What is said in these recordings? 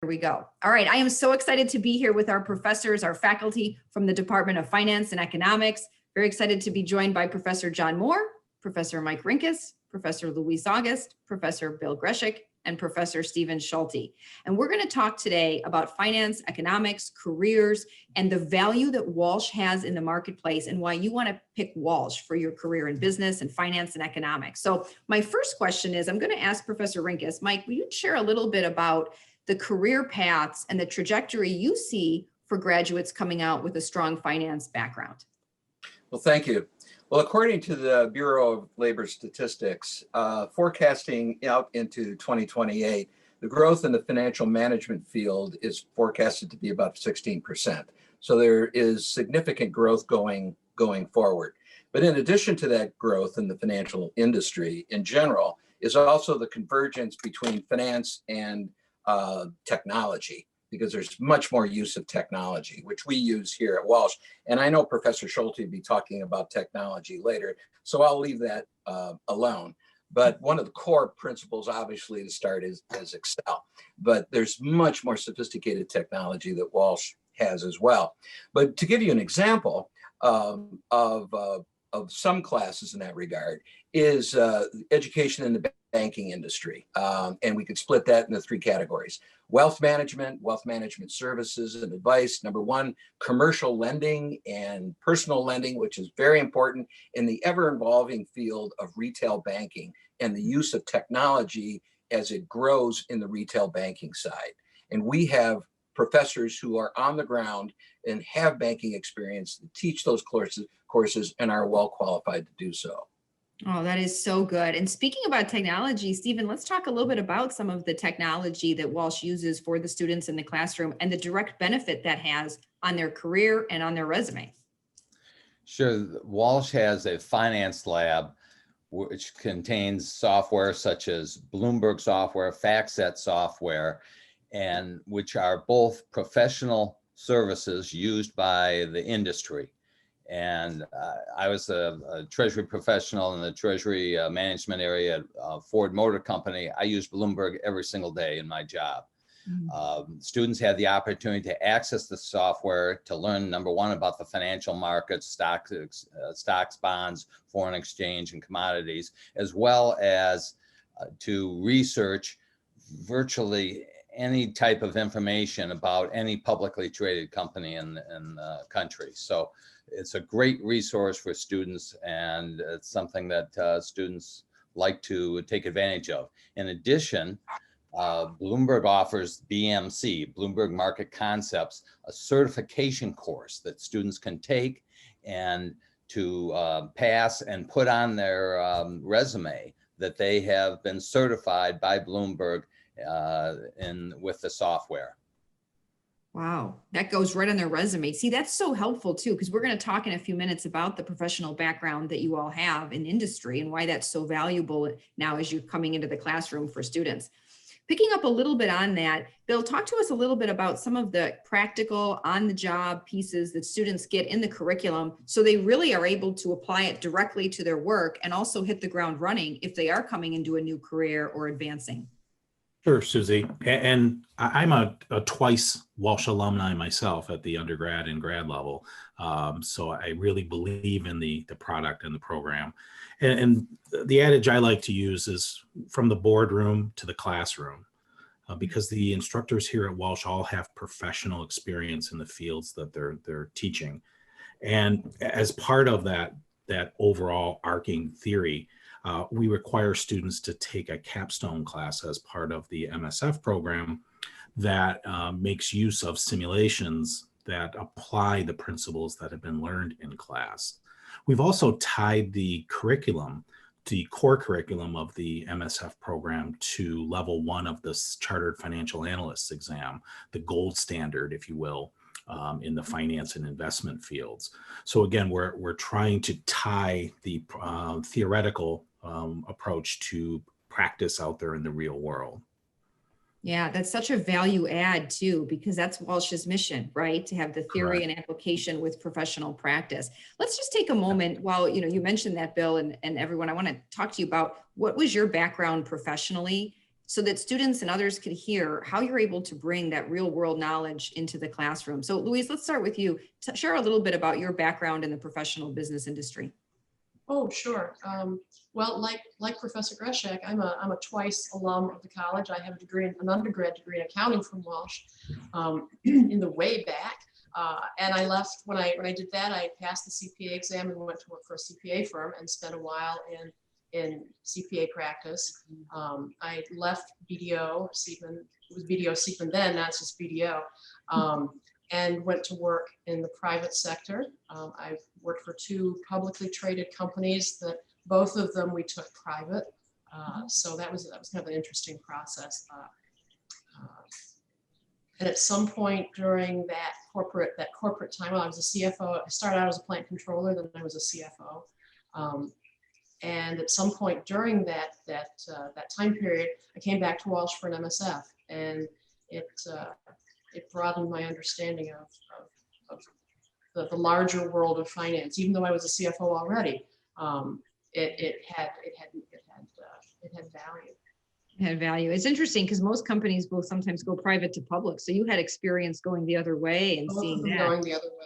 we go. All right, I am so excited to be here with our professors, our faculty from the Department of Finance and Economics. Very excited to be joined by Professor John Moore, Professor Mike Rinkus, Professor Luis August, Professor Bill Greshik, and Professor Stephen Schulte. And we're going to talk today about finance, economics, careers, and the value that Walsh has in the marketplace and why you want to pick Walsh for your career in business and finance and economics. So my first question is, I'm going to ask Professor Rinkus. Mike, will you share a little bit about the career paths and the trajectory you see for graduates coming out with a strong finance background? Well, thank you. Well, according to the Bureau of Labor Statistics, forecasting out into 2028, the growth in the financial management field is forecasted to be about 16%. So there is significant growth going forward. But in addition to that growth in the financial industry in general, is also the convergence between finance and technology, because there's much more use of technology, which we use here at Walsh. And I know Professor Schulte will be talking about technology later, so I'll leave that alone. But one of the core principles, obviously, to start is Excel. But there's much more sophisticated technology that Walsh has as well. But to give you an example of some classes in that regard is education in the banking industry. And we could split that into three categories: wealth management services and advice. Number one, commercial lending and personal lending, which is very important in the ever-evolving field of retail banking and the use of technology as it grows in the retail banking side. And we have professors who are on the ground and have banking experience to teach those courses and are well qualified to do so. Oh, that is so good. And speaking about technology, Stephen, let's talk a little bit about some of the technology that Walsh uses for the students in the classroom and the direct benefit that has on their career and on their resume. Sure. Walsh has a finance lab which contains software such as Bloomberg software, FactSet software, and which are both professional services used by the industry. And I was a treasury professional in the treasury management area at Ford Motor Company. I use Bloomberg every single day in my job. Students had the opportunity to access the software to learn, number one, about the financial markets, stocks, bonds, foreign exchange, and commodities, as well as to research virtually any type of information about any publicly traded company in the country. So it's a great resource for students, and it's something that students like to take advantage of. In addition, Bloomberg offers BMC, Bloomberg Market Concepts, a certification course that students can take and to pass and put on their resume that they have been certified by Bloomberg with the software. Wow, that goes right on their resume. See, that's so helpful too, because we're going to talk in a few minutes about the professional background that you all have in industry and why that's so valuable now as you're coming into the classroom for students. Picking up a little bit on that, Bill, talk to us a little bit about some of the practical on-the-job pieces that students get in the curriculum so they really are able to apply it directly to their work and also hit the ground running if they are coming into a new career or advancing. Sure, Susie. And I'm a twice Walsh alumni myself at the undergrad and grad level. So I really believe in the product and the program. And the adage I like to use is from the boardroom to the classroom, because the instructors here at Walsh all have professional experience in the fields that they're teaching. And as part of that overall arcing theory, we require students to take a capstone class as part of the MSF program that makes use of simulations that apply the principles that have been learned in class. We've also tied the curriculum, the core curriculum of the MSF program, to level 1 of the Chartered Financial Analysts exam, the gold standard, if you will, in the finance and investment fields. So again, we're trying to tie the theoretical approach to practice out there in the real world. Yeah, that's such a value add too, because that's Walsh's mission, right? To have the theory Correct. and application with professional practice. Let's just take a moment while, you mentioned that, Bill, and everyone, I want to talk to you about what was your background professionally so that students and others could hear how you're able to bring that real world knowledge into the classroom. So Louise, let's start with you. Share a little bit about your background in the professional business industry. Oh, sure. Well, like Professor Greshak, I'm a twice alum of the college. I have a degree, an undergrad degree in accounting from Walsh, in the way back. And I left when I did that. I passed the CPA exam and went to work for a CPA firm and spent a while in CPA practice. I left BDO, Siebman, it was BDO Siebman then, not just BDO, and went to work in the private sector. I've worked for two publicly traded companies that both of them we took private. So that was kind of an interesting process. And at some point during that corporate time, while I was a CFO, I started out as a plant controller, then I was a CFO. And at some point during that time period, I came back to Walsh for an MSF, and it broadened my understanding of the larger world of finance. Even though I was a CFO already, it had value. Had value. It's interesting because most companies will sometimes go private to public. So you had experience going the other way and seeing that. Going the other way.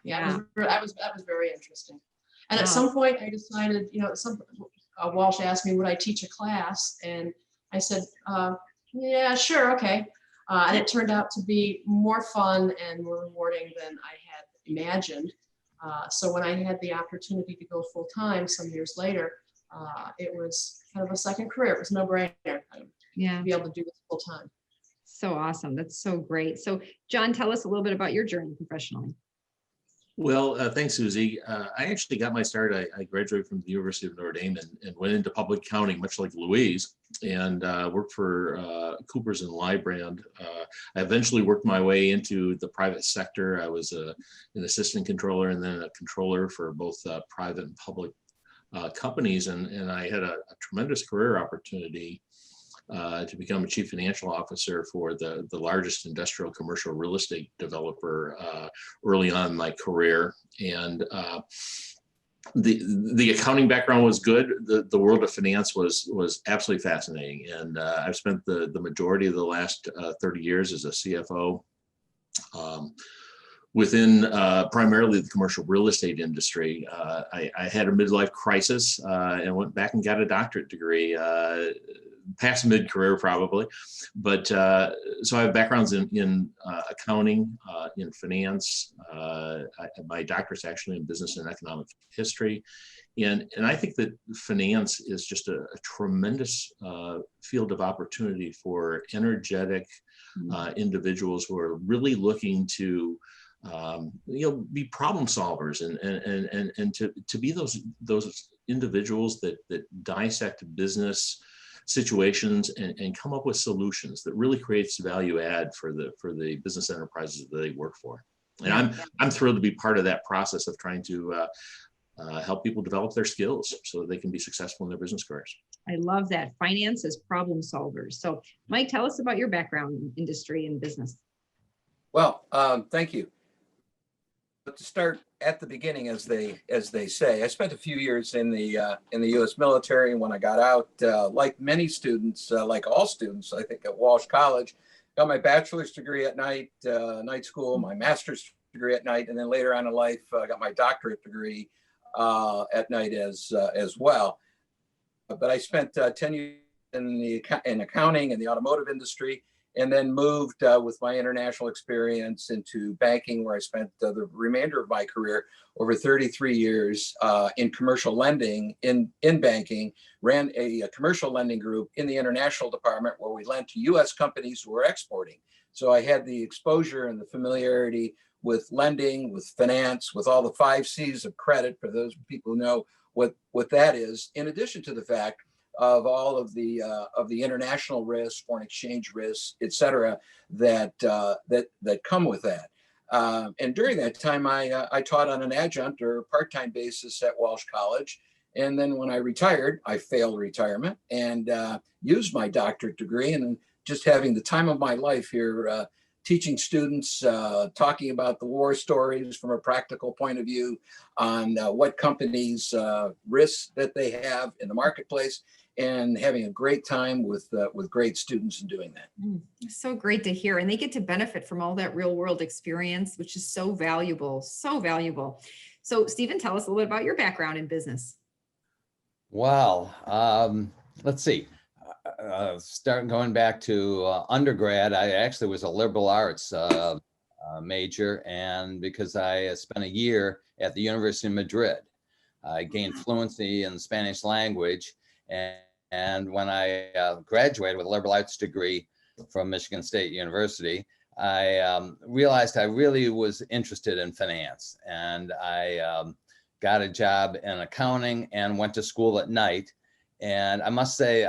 Yeah. That was very interesting. And Wow. at some point I decided, Walsh asked me, would I teach a class? And I said, yeah, sure. Okay. And it turned out to be more fun and more rewarding than I had imagined. So when I had the opportunity to go full time some years later, it was kind of a second career. It was no brainer to be able to do this full time. So awesome. That's so great. So John, tell us a little bit about your journey professionally. Well, thanks, Susie. I actually got my start. I graduated from the University of Notre Dame and went into public accounting, much like Louise, and worked for Coopers and Lybrand. I eventually worked my way into the private sector. I was an assistant controller and then a controller for both private and public companies, and I had a tremendous career opportunity to become a chief financial officer for the largest industrial commercial real estate developer early on in my career. And the accounting background was good. The world of finance was absolutely fascinating. And I've spent the majority of the last 30 years as a CFO within primarily the commercial real estate industry. I had a midlife crisis and went back and got a doctorate degree, past mid-career probably. But so I have backgrounds in accounting, in finance. My doctorate's actually in business and economic history. And I think that finance is just a tremendous field of opportunity for energetic individuals who are really looking to be problem solvers and to be those individuals that dissect business situations and come up with solutions that really creates value add for the business enterprises that they work for. And I'm thrilled to be part of that process of trying to help people develop their skills so that they can be successful in their business careers. I love that. Finance as problem solvers. So Mike, tell us about your background in industry and business. Well, thank you. But to start at the beginning, as they say, I spent a few years in the U.S. military. And when I got out, like many students, like all students, I think at Walsh College, got my bachelor's degree at night school, my master's degree at night, and then later on in life, got my doctorate degree at night as well. But I spent 10 years in accounting in the automotive industry, and then moved with my international experience into banking, where I spent the remainder of my career, over 33 years in commercial lending in banking, ran a commercial lending group in the international department where we lent to US companies who were exporting. So I had the exposure and the familiarity with lending, with finance, with all the 5 C's of credit, for those people who know what that is, in addition to the fact of all of the international risks, foreign exchange risks, et cetera, that come with that. And during that time, I taught on an adjunct or part-time basis at Walsh College. And then when I retired, I failed retirement and used my doctorate degree, and just having the time of my life here, teaching students, talking about the war stories from a practical point of view on what companies risks that they have in the marketplace, and having a great time with great students and doing that. So great to hear. And they get to benefit from all that real world experience, which is so valuable, so valuable. So Stephen, tell us a little bit about your background in business. Well, let's see. Starting going back to undergrad, I actually was a liberal arts major, and because I spent a year at the University of Madrid, I gained fluency in the Spanish language. And when I graduated with a liberal arts degree from Michigan State University, I realized I really was interested in finance, and I got a job in accounting and went to school at night. And I must say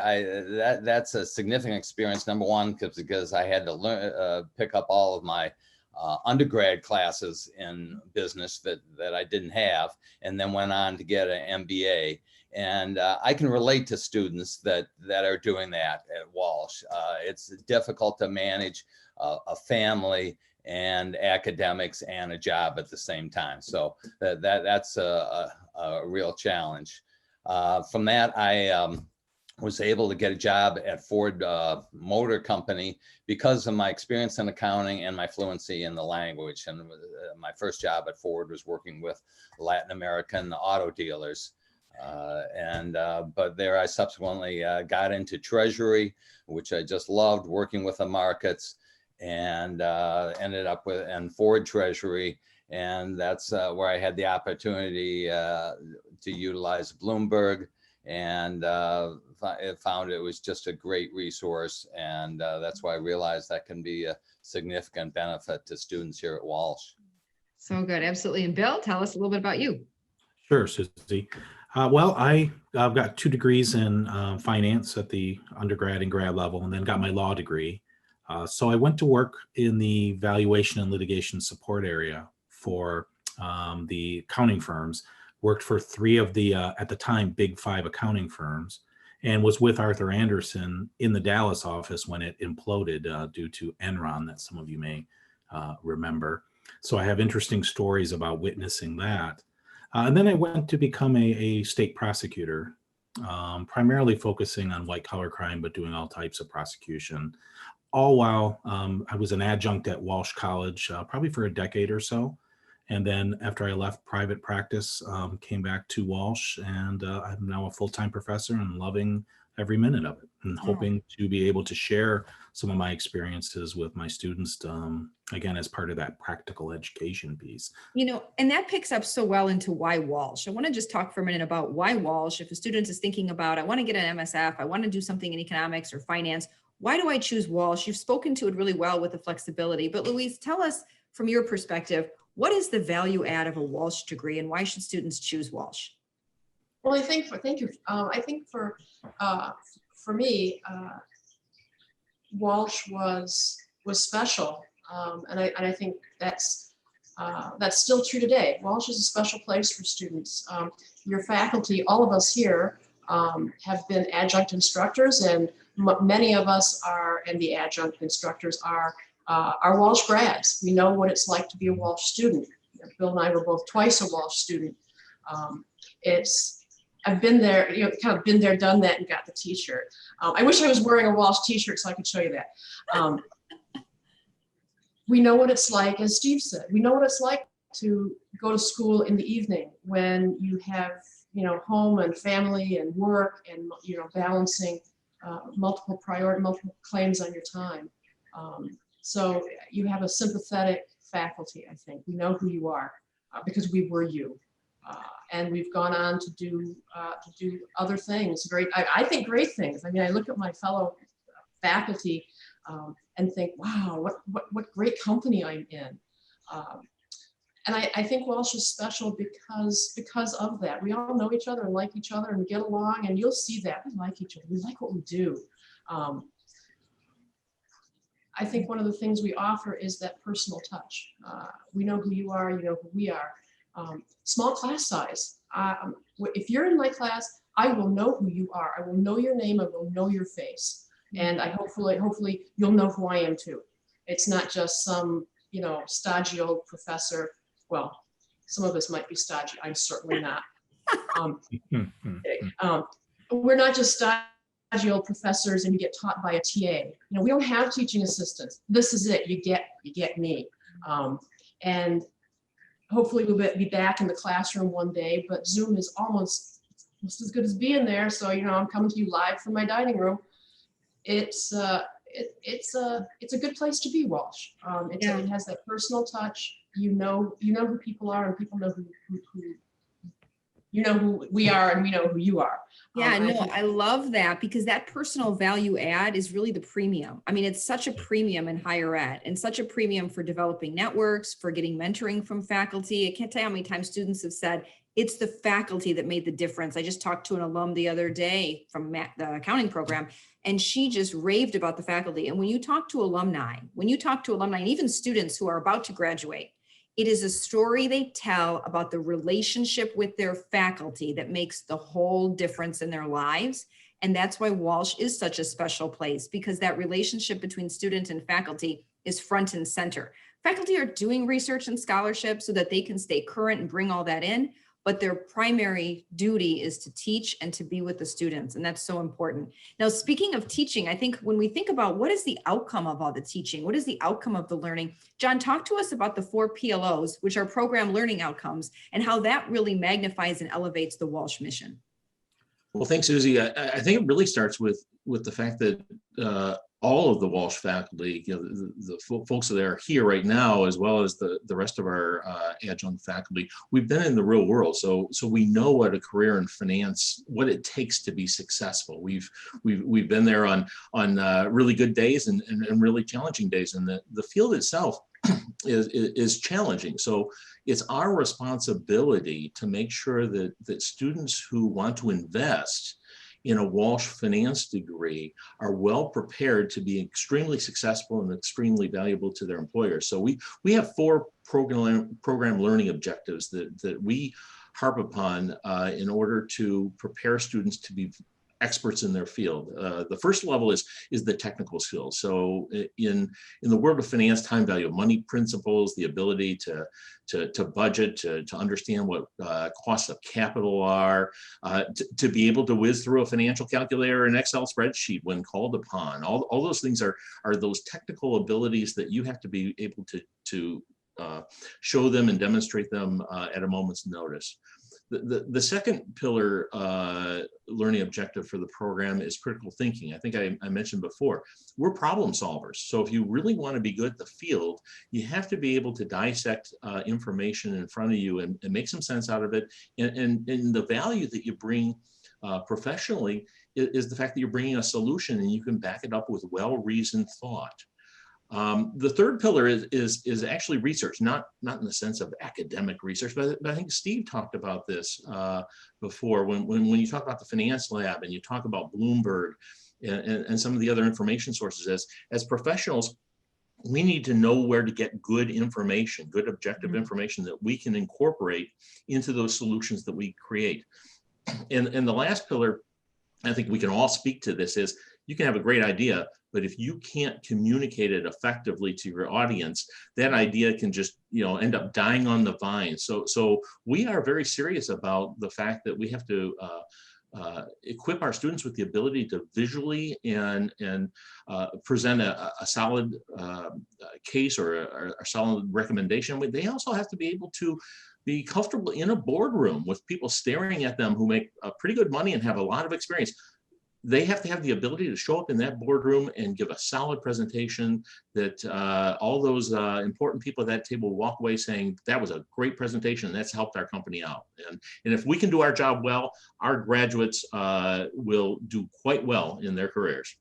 that's a significant experience. Number one, because I had to learn, pick up all of my undergrad classes in business that I didn't have, and then went on to get an MBA. And I can relate to students that are doing that at Walsh. It's difficult to manage a family and academics and a job at the same time. So that's a real challenge. From that, I was able to get a job at Ford Motor Company because of my experience in accounting and my fluency in the language. And my first job at Ford was working with Latin American auto dealers. But there I subsequently got into treasury, which I just loved, working with the markets, and ended up in Ford Treasury. And that's where I had the opportunity to utilize Bloomberg, and found it was just a great resource. And that's why I realized that can be a significant benefit to students here at Walsh. So good. Absolutely. And Bill, tell us a little bit about you. Sure, Susie. Well, I've got 2 degrees in finance at the undergrad and grad level, and then got my law degree. So I went to work in the valuation and litigation support area for the accounting firms, worked for 3 of the, at the time, big 5 accounting firms, and was with Arthur Andersen in the Dallas office when it imploded due to Enron, that some of you may remember. So I have interesting stories about witnessing that. And then I went to become a state prosecutor, primarily focusing on white collar crime, but doing all types of prosecution, all while I was an adjunct at Walsh College, probably for a decade or so. And then after I left private practice, came back to Walsh, and I'm now a full-time professor and loving every minute of it, and hoping to be able to share some of my experiences with my students, again, as part of that practical education piece. You know, and that picks up so well into why Walsh. I want to just talk for a minute about why Walsh. If a student is thinking about, I want to get an MSF, I want to do something in economics or finance, why do I choose Walsh? You've spoken to it really well with the flexibility, but Louise, tell us from your perspective, what is the value add of a Walsh degree, and why should students choose Walsh? Well, thank you. I think for me, Walsh was special, and I think that's still true today. Walsh is a special place for students. Your faculty, all of us here, have been adjunct instructors, and many of us are, and the adjunct instructors are Walsh grads. We know what it's like to be a Walsh student. Bill and I were both twice a Walsh student. I've been there, kind of been there, done that, and got the t-shirt. I wish I was wearing a Walsh t-shirt so I could show you that. We know what it's like, as Steve said, we know what it's like to go to school in the evening when you have, home and family and work and, balancing multiple claims on your time. So you have a sympathetic faculty, I think. We know who you are because we were you. And we've gone on to do other things. I think great things. I mean, I look at my fellow faculty and think, wow, what great company I'm in. And I think Walsh is special because of that. We all know each other and like each other and get along, and you'll see that we like each other. We like what we do. I think one of the things we offer is that personal touch. We know who you are, you know who we are. Small class size. If you're in my class, I will know who you are. I will know your name. I will know your face. And hopefully you'll know who I am too. It's not just some, stodgy old professor. Well, some of us might be stodgy. I'm certainly not. We're not just stodgy casual professors and you get taught by a TA. You know, we don't have teaching assistants. This is it. You get me. And hopefully we'll be back in the classroom one day, but Zoom is almost as good as being there. So, you know, I'm coming to you live from my dining room. It's a good place to be, Walsh. It has that personal touch. You know who people are, and people know who you know who we are, and we know who you are. Yeah, no, I love that, because that personal value add is really the premium. I mean, it's such a premium in higher ed, and such a premium for developing networks, for getting mentoring from faculty. I can't tell you how many times students have said, it's the faculty that made the difference. I just talked to an alum the other day from the accounting program, and she just raved about the faculty. And when you talk to alumni, and even students who are about to graduate, it is a story they tell about the relationship with their faculty that makes the whole difference in their lives. And that's why Walsh is such a special place, because that relationship between student and faculty is front and center. Faculty are doing research and scholarship so that they can stay current and bring all that in, but their primary duty is to teach and to be with the students. And that's so important. Now, speaking of teaching, I think when we think about what is the outcome of all the teaching, what is the outcome of the learning, John, talk to us about the 4 PLOs, which are program learning outcomes, and how that really magnifies and elevates the Walsh mission. Well, thanks, Susie. I think it really starts with the fact that all of the Walsh faculty, you know, the folks that are here right now, as well as the rest of our adjunct faculty, we've been in the real world, so we know what a career in finance, what it takes to be successful. We've been there on really good days and really challenging days, and the field itself is challenging. So it's our responsibility to make sure that students who want to invest in a Walsh finance degree are well prepared to be extremely successful and extremely valuable to their employers. So we have 4 program learning objectives that we harp upon in order to prepare students to be experts in their field. The first level is the technical skills. So in the world of finance, time value of money principles, the ability to budget, to understand what costs of capital are, to be able to whiz through a financial calculator and Excel spreadsheet when called upon. All those things are those technical abilities that you have to be able to show them and demonstrate them at a moment's notice. The second pillar learning objective for the program is critical thinking. I think I mentioned before, we're problem solvers. So if you really want to be good at the field, you have to be able to dissect information in front of you and make some sense out of it. And the value that you bring professionally is the fact that you're bringing a solution and you can back it up with well-reasoned thought. The third pillar is actually research, not in the sense of academic research, but I think Steve talked about this before when you talk about the finance lab and you talk about Bloomberg and some of the other information sources. As professionals, we need to know where to get good information, good objective information that we can incorporate into those solutions that we create. And the last pillar, I think we can all speak to this, is you can have a great idea, but if you can't communicate it effectively to your audience, that idea can just, end up dying on the vine. So we are very serious about the fact that we have to equip our students with the ability to visually and present a solid case or a solid recommendation. They also have to be able to be comfortable in a boardroom with people staring at them who make pretty good money and have a lot of experience. They have to have the ability to show up in that boardroom and give a solid presentation that all those important people at that table walk away saying, that was a great presentation and that's helped our company out. And if we can do our job well, our graduates will do quite well in their careers.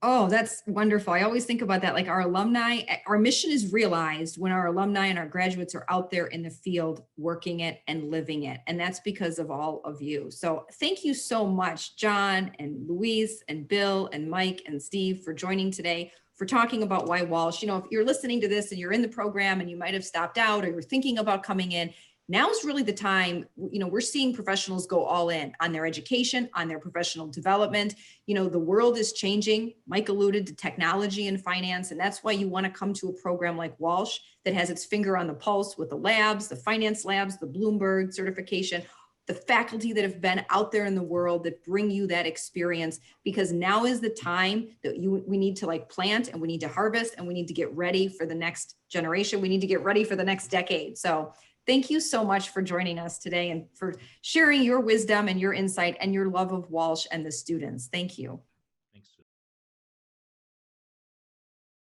Oh, that's wonderful. I always think about that. Like our alumni, our mission is realized when our alumni and our graduates are out there in the field working it and living it. And that's because of all of you. So thank you so much, John and Louise and Bill and Mike and Steve, for joining today, for talking about why Walsh. If you're listening to this and you're in the program and you might have stopped out or you're thinking about coming in, now's really the time. We're seeing professionals go all in on their education, on their professional development. The world is changing. Mike alluded to technology and finance, and that's why you want to come to a program like Walsh that has its finger on the pulse with the labs, the finance labs, the Bloomberg certification, the faculty that have been out there in the world that bring you that experience, because now is the time that we need to like plant and we need to harvest and we need to get ready for the next generation. We need to get ready for the next decade. So thank you so much for joining us today and for sharing your wisdom and your insight and your love of Walsh and the students. Thank you.